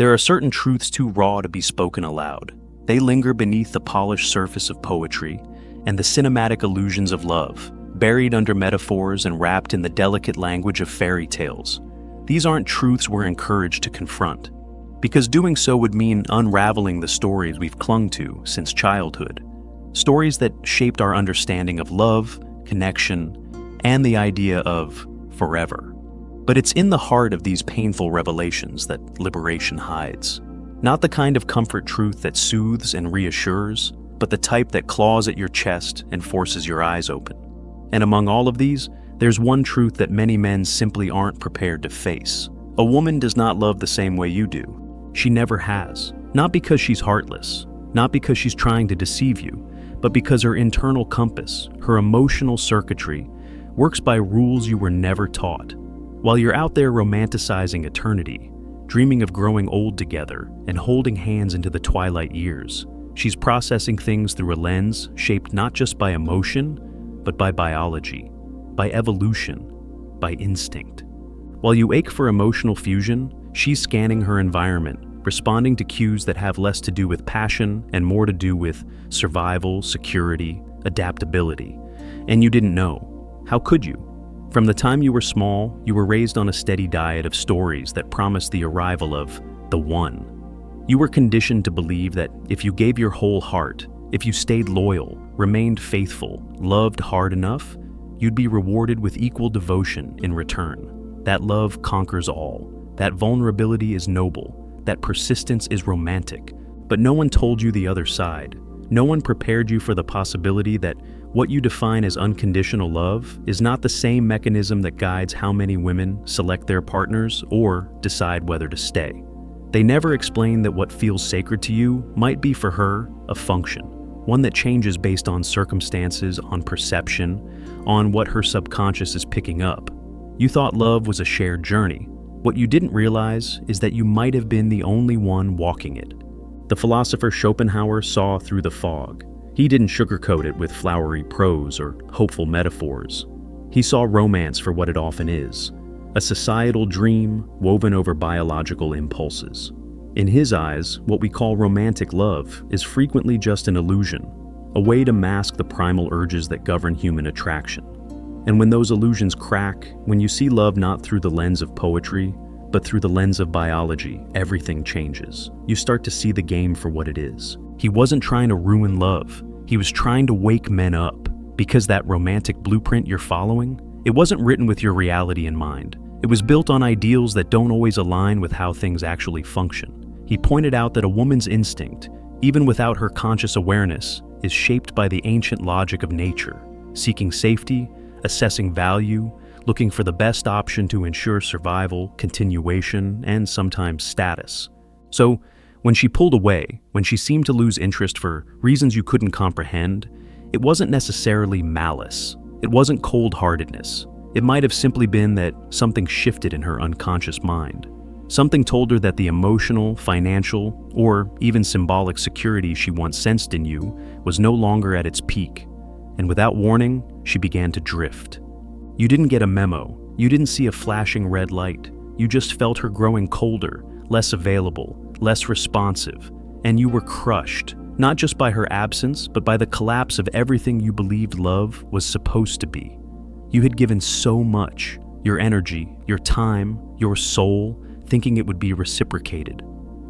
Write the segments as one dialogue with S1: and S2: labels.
S1: There are certain truths too raw to be spoken aloud. They linger beneath the polished surface of poetry and the cinematic illusions of love, buried under metaphors and wrapped in the delicate language of fairy tales. These aren't truths we're encouraged to confront, because doing so would mean unraveling the stories we've clung to since childhood. Stories that shaped our understanding of love, connection, and the idea of forever. But it's in the heart of these painful revelations that liberation hides. Not the kind of comfort truth that soothes and reassures, but the type that claws at your chest and forces your eyes open. And among all of these, there's one truth that many men simply aren't prepared to face. A woman does not love the same way you do. She never has. Not because she's heartless, not because she's trying to deceive you, but because her internal compass, her emotional circuitry, works by rules you were never taught. While you're out there romanticizing eternity, dreaming of growing old together and holding hands into the twilight years, she's processing things through a lens shaped not just by emotion, but by biology, by evolution, by instinct. While you ache for emotional fusion, she's scanning her environment, responding to cues that have less to do with passion and more to do with survival, security, adaptability. And you didn't know. How could you? From the time you were small, you were raised on a steady diet of stories that promised the arrival of the one. You were conditioned to believe that if you gave your whole heart, if you stayed loyal, remained faithful, loved hard enough, you'd be rewarded with equal devotion in return. That love conquers all. That vulnerability is noble. That persistence is romantic. But no one told you the other side. No one prepared you for the possibility that what you define as unconditional love is not the same mechanism that guides how many women select their partners or decide whether to stay. They never explain that what feels sacred to you might be for her a function, one that changes based on circumstances, on perception, on what her subconscious is picking up. You thought love was a shared journey. What you didn't realize is that you might have been the only one walking it. The philosopher Schopenhauer saw through the fog. He didn't sugarcoat it with flowery prose or hopeful metaphors. He saw romance for what it often is, a societal dream woven over biological impulses. In his eyes, what we call romantic love is frequently just an illusion, a way to mask the primal urges that govern human attraction. And when those illusions crack, when you see love not through the lens of poetry, but through the lens of biology, everything changes. You start to see the game for what it is. He wasn't trying to ruin love. He was trying to wake men up, because that romantic blueprint you're following, it wasn't written with your reality in mind. It was built on ideals that don't always align with how things actually function. He pointed out that a woman's instinct, even without her conscious awareness, is shaped by the ancient logic of nature, seeking safety, assessing value, looking for the best option to ensure survival, continuation, and sometimes status. So, when she pulled away, when she seemed to lose interest for reasons you couldn't comprehend, it wasn't necessarily malice. It wasn't cold-heartedness. It might have simply been that something shifted in her unconscious mind. Something told her that the emotional, financial, or even symbolic security she once sensed in you was no longer at its peak. And without warning, she began to drift. You didn't get a memo. You didn't see a flashing red light. You just felt her growing colder, less available, less responsive, and you were crushed, not just by her absence, but by the collapse of everything you believed love was supposed to be. You had given so much, your energy, your time, your soul, thinking it would be reciprocated.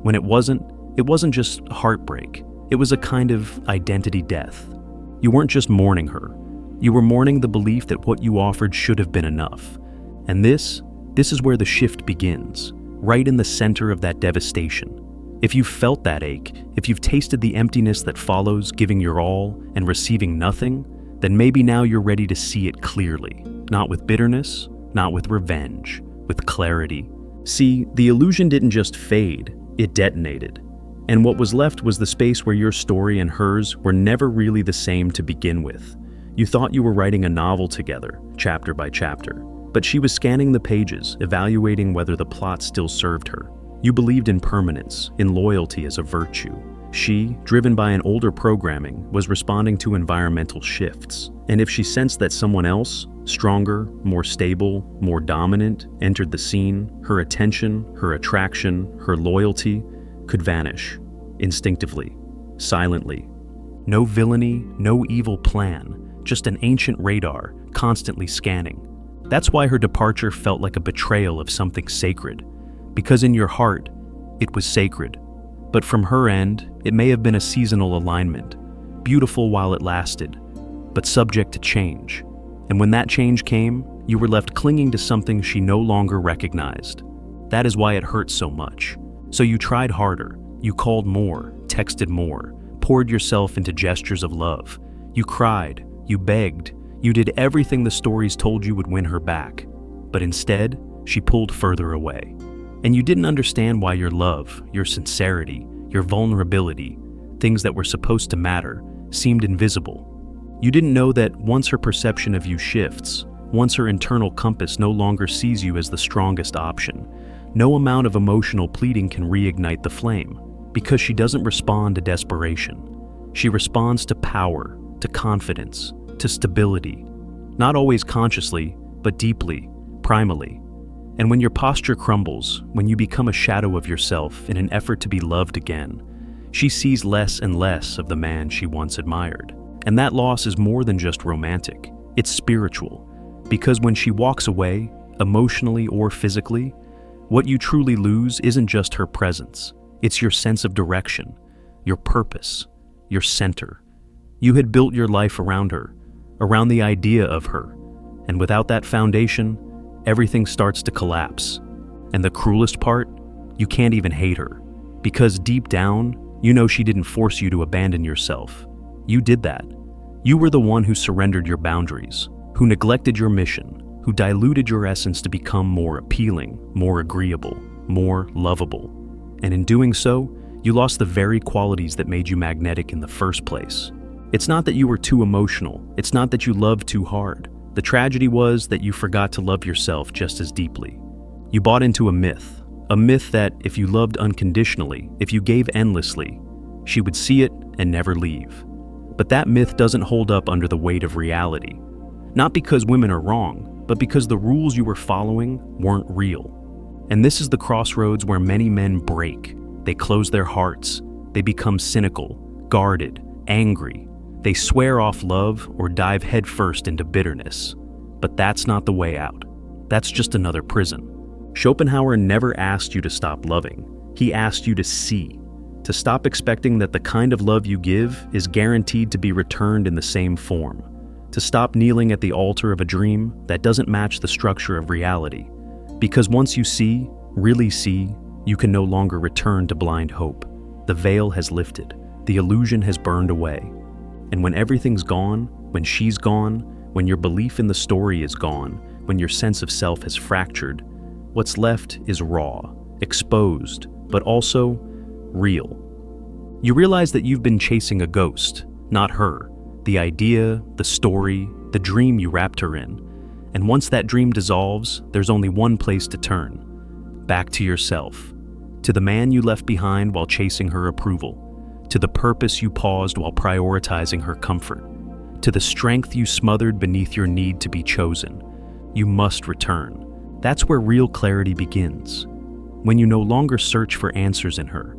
S1: When it wasn't just heartbreak. It was a kind of identity death. You weren't just mourning her. You were mourning the belief that what you offered should have been enough. And this is where the shift begins, right in the center of that devastation. If you've felt that ache, if you've tasted the emptiness that follows giving your all and receiving nothing, then maybe now you're ready to see it clearly, not with bitterness, not with revenge, with clarity. See, the illusion didn't just fade, it detonated. And what was left was the space where your story and hers were never really the same to begin with. You thought you were writing a novel together, chapter by chapter, but she was scanning the pages, evaluating whether the plot still served her. You believed in permanence, in loyalty as a virtue. She, driven by an older programming, was responding to environmental shifts. And if she sensed that someone else, stronger, more stable, more dominant, entered the scene, her attention, her attraction, her loyalty could vanish, instinctively, silently. No villainy, no evil plan, just an ancient radar constantly scanning. That's why her departure felt like a betrayal of something sacred, because in your heart, it was sacred. But from her end, it may have been a seasonal alignment, beautiful while it lasted, but subject to change. And when that change came, you were left clinging to something she no longer recognized. That is why it hurt so much. So you tried harder, you called more, texted more, poured yourself into gestures of love. You cried, you begged, you did everything the stories told you would win her back. But instead, she pulled further away. And you didn't understand why your love, your sincerity, your vulnerability, things that were supposed to matter, seemed invisible. You didn't know that once her perception of you shifts, once her internal compass no longer sees you as the strongest option, no amount of emotional pleading can reignite the flame, because she doesn't respond to desperation. She responds to power, to confidence, to stability, not always consciously, but deeply, primally. And when your posture crumbles, when you become a shadow of yourself in an effort to be loved again, she sees less and less of the man she once admired. And that loss is more than just romantic, it's spiritual. Because when she walks away, emotionally or physically, what you truly lose isn't just her presence, it's your sense of direction, your purpose, your center. You had built your life around her, around the idea of her, and without that foundation, everything starts to collapse. And the cruelest part, you can't even hate her, because deep down, you know she didn't force you to abandon yourself. You did that. You were the one who surrendered your boundaries, who neglected your mission, who diluted your essence to become more appealing, more agreeable, more lovable. And in doing so, you lost the very qualities that made you magnetic in the first place. It's not that you were too emotional, it's not that you loved too hard. The tragedy was that you forgot to love yourself just as deeply. You bought into a myth that if you loved unconditionally, if you gave endlessly, she would see it and never leave. But that myth doesn't hold up under the weight of reality. Not because women are wrong, but because the rules you were following weren't real. And this is the crossroads where many men break. They close their hearts. They become cynical, guarded, angry. They swear off love or dive headfirst into bitterness. But that's not the way out. That's just another prison. Schopenhauer never asked you to stop loving. He asked you to see, to stop expecting that the kind of love you give is guaranteed to be returned in the same form, to stop kneeling at the altar of a dream that doesn't match the structure of reality. Because once you see, really see, you can no longer return to blind hope. The veil has lifted. The illusion has burned away. And when everything's gone, when she's gone, when your belief in the story is gone, when your sense of self has fractured, what's left is raw, exposed, but also real. You realize that you've been chasing a ghost, not her, the idea, the story, the dream you wrapped her in. And once that dream dissolves, there's only one place to turn. Back to yourself. To the man you left behind while chasing her approval. To the purpose you paused while prioritizing her comfort. To the strength you smothered beneath your need to be chosen. You must return. That's where real clarity begins. When you no longer search for answers in her.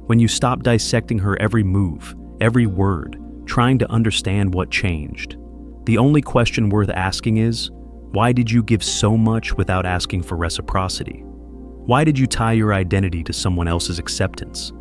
S1: When you stop dissecting her every move, every word, trying to understand what changed. The only question worth asking is, why did you give so much without asking for reciprocity? Why did you tie your identity to someone else's acceptance?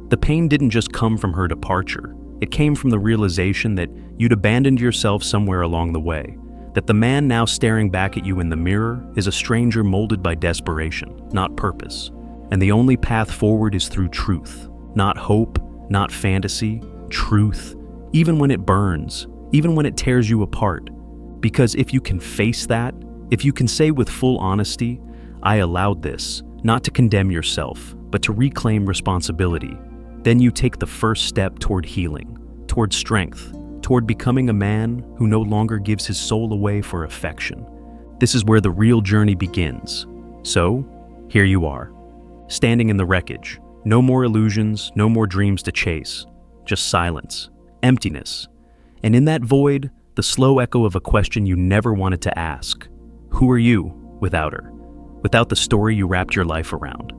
S1: The pain didn't just come from her departure. It came from the realization that you'd abandoned yourself somewhere along the way, that the man now staring back at you in the mirror is a stranger molded by desperation, not purpose. And the only path forward is through truth, not hope, not fantasy, truth, even when it burns, even when it tears you apart. Because if you can face that, if you can say with full honesty, I allowed this, not to condemn yourself, but to reclaim responsibility, then you take the first step toward healing, toward strength, toward becoming a man who no longer gives his soul away for affection. This is where the real journey begins. So, here you are, standing in the wreckage. No more illusions, no more dreams to chase, just silence, emptiness. And in that void, the slow echo of a question you never wanted to ask. Who are you without her? Without the story you wrapped your life around?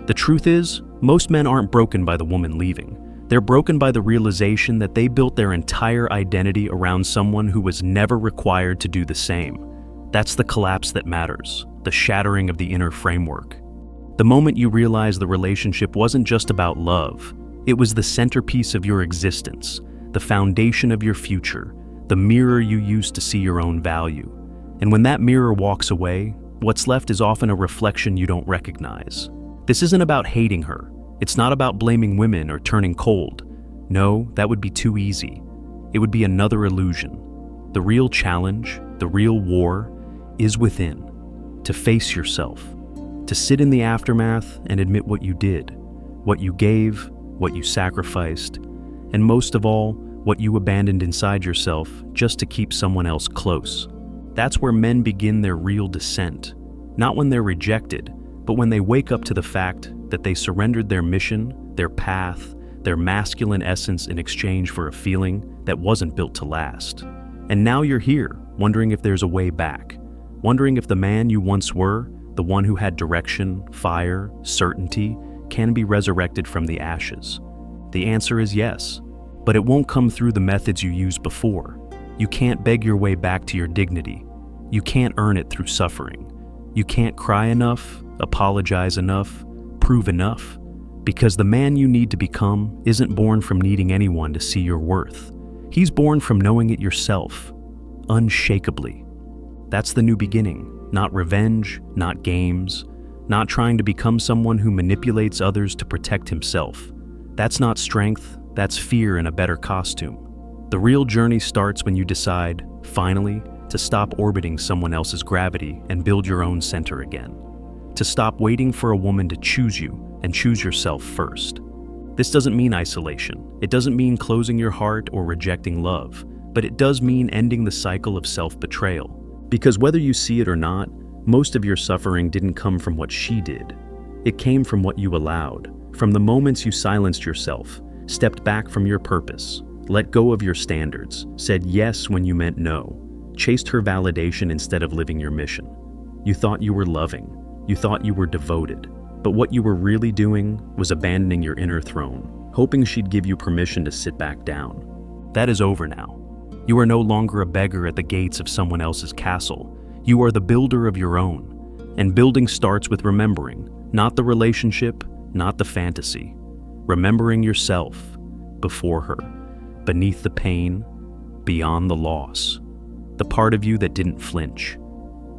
S1: The truth is, most men aren't broken by the woman leaving. They're broken by the realization that they built their entire identity around someone who was never required to do the same. That's the collapse that matters, the shattering of the inner framework. The moment you realize the relationship wasn't just about love, it was the centerpiece of your existence, the foundation of your future, the mirror you used to see your own value. And when that mirror walks away, what's left is often a reflection you don't recognize. This isn't about hating her. It's not about blaming women or turning cold. No, that would be too easy. It would be another illusion. The real challenge, the real war, is within. To face yourself. To sit in the aftermath and admit what you did, what you gave, what you sacrificed, and most of all, what you abandoned inside yourself just to keep someone else close. That's where men begin their real descent. Not when they're rejected, but when they wake up to the fact that they surrendered their mission, their path, their masculine essence in exchange for a feeling that wasn't built to last. And now you're here, wondering if there's a way back. Wondering if the man you once were, the one who had direction, fire, certainty, can be resurrected from the ashes. The answer is yes, but it won't come through the methods you used before. You can't beg your way back to your dignity. You can't earn it through suffering. You can't cry enough, apologize enough, prove enough, because the man you need to become isn't born from needing anyone to see your worth. He's born from knowing it yourself, unshakably. That's the new beginning, not revenge, not games, not trying to become someone who manipulates others to protect himself. That's not strength, that's fear in a better costume. The real journey starts when you decide, finally, to stop orbiting someone else's gravity and build your own center again. To stop waiting for a woman to choose you and choose yourself first. This doesn't mean isolation. It doesn't mean closing your heart or rejecting love, but it does mean ending the cycle of self-betrayal. Because whether you see it or not, most of your suffering didn't come from what she did. It came from what you allowed, from the moments you silenced yourself, stepped back from your purpose, let go of your standards, said yes when you meant no, chased her validation instead of living your mission. You thought you were loving, you thought you were devoted, but what you were really doing was abandoning your inner throne, hoping she'd give you permission to sit back down. That is over now. You are no longer a beggar at the gates of someone else's castle. You are the builder of your own. And building starts with remembering, not the relationship, not the fantasy. Remembering yourself, before her, beneath the pain, beyond the loss. The part of you that didn't flinch,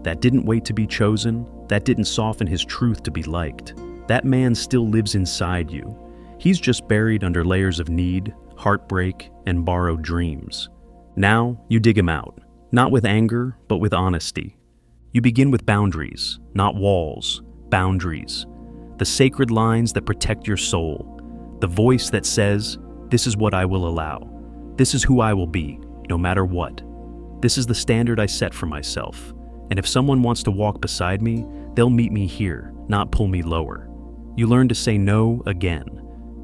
S1: that didn't wait to be chosen, that didn't soften his truth to be liked. That man still lives inside you. He's just buried under layers of need, heartbreak, and borrowed dreams. Now, you dig him out, not with anger, but with honesty. You begin with boundaries, not walls, boundaries. The sacred lines that protect your soul. The voice that says, this is what I will allow. This is who I will be, no matter what. This is the standard I set for myself. And if someone wants to walk beside me, they'll meet me here, not pull me lower. You learn to say no again.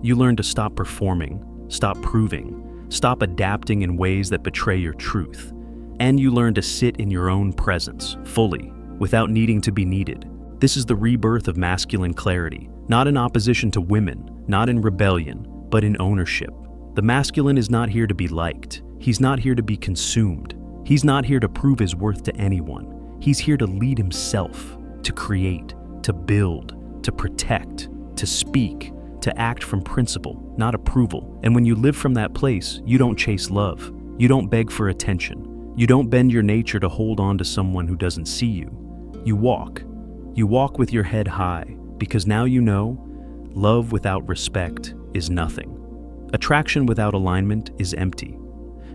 S1: You learn to stop performing, stop proving, stop adapting in ways that betray your truth. And you learn to sit in your own presence, fully, without needing to be needed. This is the rebirth of masculine clarity, not in opposition to women, not in rebellion, but in ownership. The masculine is not here to be liked. He's not here to be consumed. He's not here to prove his worth to anyone. He's here to lead himself, to create, to build, to protect, to speak, to act from principle, not approval. And when you live from that place, you don't chase love. You don't beg for attention. You don't bend your nature to hold on to someone who doesn't see you. You walk. You walk with your head high, because now you know, love without respect is nothing. Attraction without alignment is empty.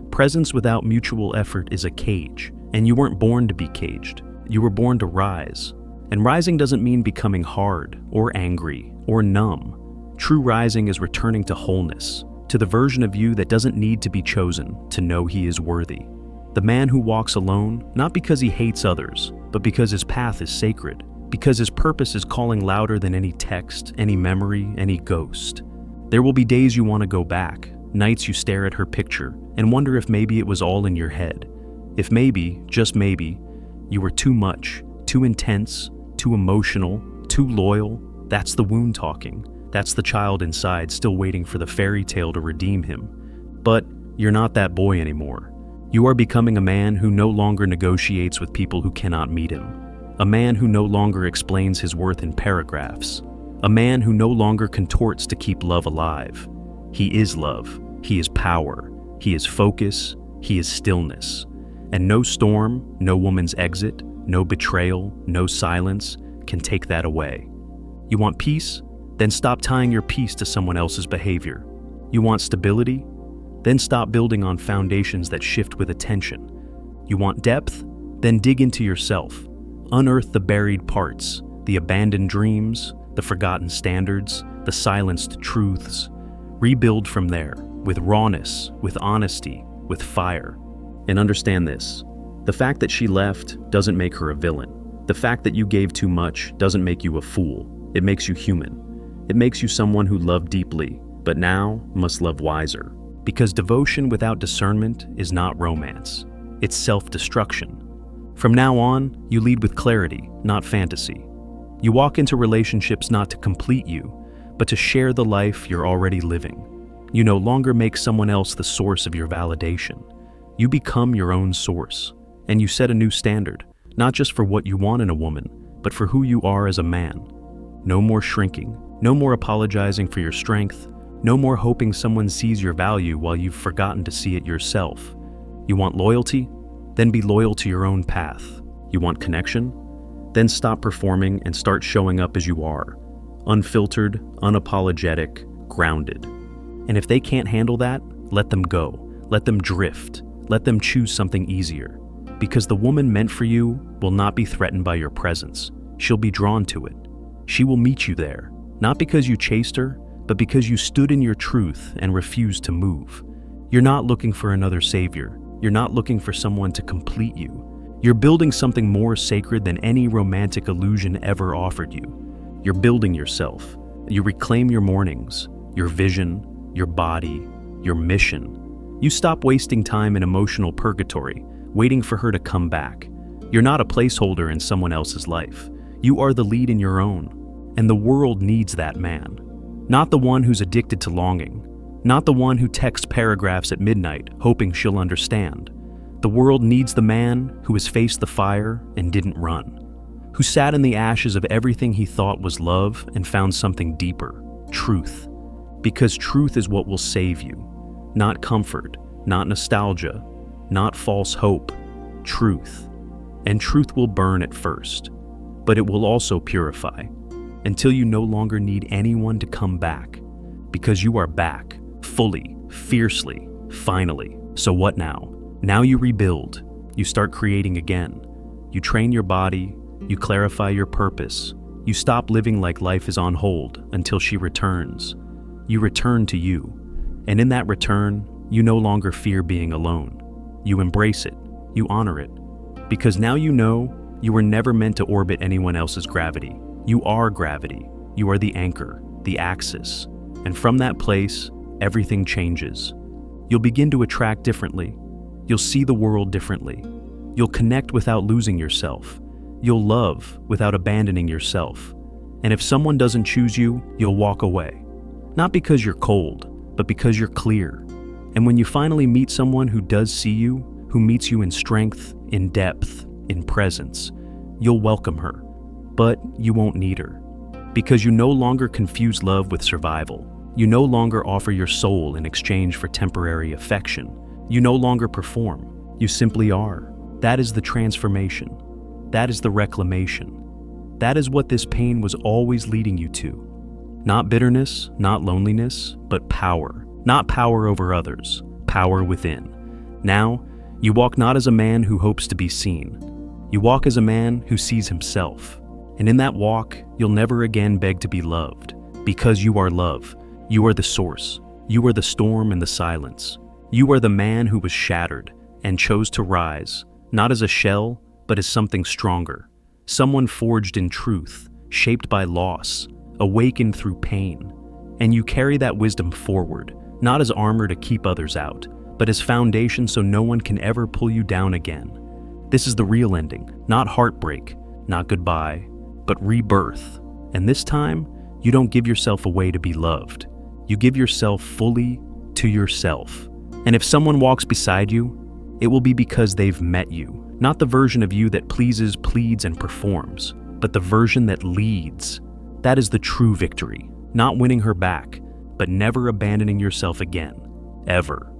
S1: Presence without mutual effort is a cage, and you weren't born to be caged. You were born to rise. And rising doesn't mean becoming hard, or angry, or numb. True rising is returning to wholeness, to the version of you that doesn't need to be chosen to know he is worthy. The man who walks alone, not because he hates others, but because his path is sacred, because his purpose is calling louder than any text, any memory, any ghost. There will be days you want to go back, nights you stare at her picture and wonder if maybe it was all in your head. If maybe, just maybe, you were too much, too intense, too emotional, too loyal, that's the wound talking. That's the child inside still waiting for the fairy tale to redeem him. But you're not that boy anymore. You are becoming a man who no longer negotiates with people who cannot meet him. A man who no longer explains his worth in paragraphs. A man who no longer contorts to keep love alive. He is love. He is power. He is focus. He is stillness. And no storm, no woman's exit, no betrayal, no silence can take that away. You want peace? Then stop tying your peace to someone else's behavior. You want stability? Then stop building on foundations that shift with attention. You want depth? Then dig into yourself. Unearth the buried parts, the abandoned dreams, the forgotten standards, the silenced truths. Rebuild from there, with rawness, with honesty, with fire. And understand this, the fact that she left doesn't make her a villain. The fact that you gave too much doesn't make you a fool. It makes you human. It makes you someone who loved deeply, but now must love wiser. Because devotion without discernment is not romance. It's self-destruction. From now on, you lead with clarity, not fantasy. You walk into relationships not to complete you, but to share the life you're already living. You no longer make someone else the source of your validation. You become your own source, and you set a new standard, not just for what you want in a woman, but for who you are as a man. No more shrinking, no more apologizing for your strength, no more hoping someone sees your value while you've forgotten to see it yourself. You want loyalty? Then be loyal to your own path. You want connection? Then stop performing and start showing up as you are. Unfiltered, unapologetic, grounded. And if they can't handle that, let them go. Let them drift. Let them choose something easier. Because the woman meant for you will not be threatened by your presence. She'll be drawn to it. She will meet you there, not because you chased her, but because you stood in your truth and refused to move. You're not looking for another savior. You're not looking for someone to complete you. You're building something more sacred than any romantic illusion ever offered you. You're building yourself. You reclaim your mornings, your vision, your body, your mission. You stop wasting time in emotional purgatory, waiting for her to come back. You're not a placeholder in someone else's life. You are the lead in your own. And the world needs that man. Not the one who's addicted to longing. Not the one who texts paragraphs at midnight, hoping she'll understand. The world needs the man who has faced the fire and didn't run. Who sat in the ashes of everything he thought was love and found something deeper, truth. Because truth is what will save you. Not comfort, not nostalgia, not false hope. Truth. And truth will burn at first, but it will also purify. Until you no longer need anyone to come back. Because you are back. Fully, fiercely, finally. So what now? Now you rebuild. You start creating again. You train your body. You clarify your purpose. You stop living like life is on hold until she returns. You return to you. And in that return, you no longer fear being alone. You embrace it. You honor it. Because now you know you were never meant to orbit anyone else's gravity. You are gravity. You are the anchor, the axis. And from that place, everything changes. You'll begin to attract differently. You'll see the world differently. You'll connect without losing yourself. You'll love without abandoning yourself. And if someone doesn't choose you, you'll walk away. Not because you're cold, but because you're clear. And when you finally meet someone who does see you, who meets you in strength, in depth, in presence, you'll welcome her. But you won't need her. Because you no longer confuse love with survival. You no longer offer your soul in exchange for temporary affection. You no longer perform. You simply are. That is the transformation. That is the reclamation. That is what this pain was always leading you to. Not bitterness, not loneliness, but power. Not power over others, power within. Now, you walk not as a man who hopes to be seen. You walk as a man who sees himself. And in that walk, you'll never again beg to be loved. Because you are love. You are the source. You are the storm and the silence. You are the man who was shattered and chose to rise, not as a shell, but as something stronger. Someone forged in truth, shaped by loss, awakened through pain. And you carry that wisdom forward, not as armor to keep others out, but as foundation so no one can ever pull you down again. This is the real ending, not heartbreak, not goodbye, but rebirth. And this time, you don't give yourself away to be loved. You give yourself fully to yourself. And if someone walks beside you, it will be because they've met you, not the version of you that pleases, pleads, and performs, but the version that leads. That is the true victory, not winning her back, but never abandoning yourself again, ever.